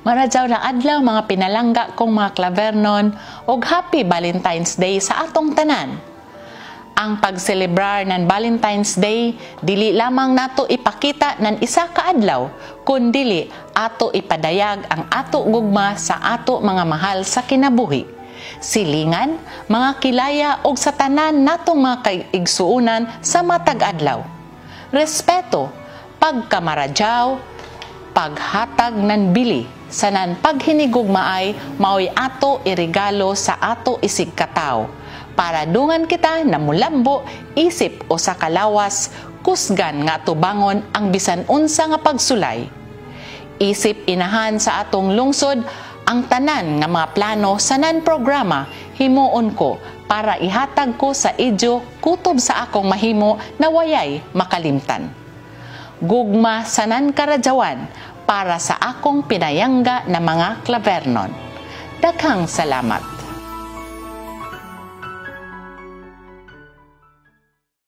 Maradyaw na adlaw mga pinalangga kong mga Clavernon og Happy Valentine's Day sa atong tanan. Ang pagselebrar ng Valentine's Day dili lamang nato ipakita ng isa ka adlaw kundi ato ipadayag ang ato gugma sa ato mga mahal sa kinabuhi. Silingan, mga kilaya og sa tanan natong mga kaigsuunan sa matag adlaw. Respeto, pagkamaradyaw, paghatag ng bili, sanan paghinigugmaay maoy ato irigalo sa ato isig kataw. Para dungan kita na mulambo, isip o sa kalawas, kusgan nga tubangon ang bisan unsa nga pagsulay. Isip inahan sa atong lungsod ang tanan nga mga plano sa nan-programa himuon ko para ihatag ko sa idyo kutob sa akong mahimo na wayay makalimtan. Gugma sa nan-karadyawan para sa akong pinayangga na mga Clavernon. Daghang salamat.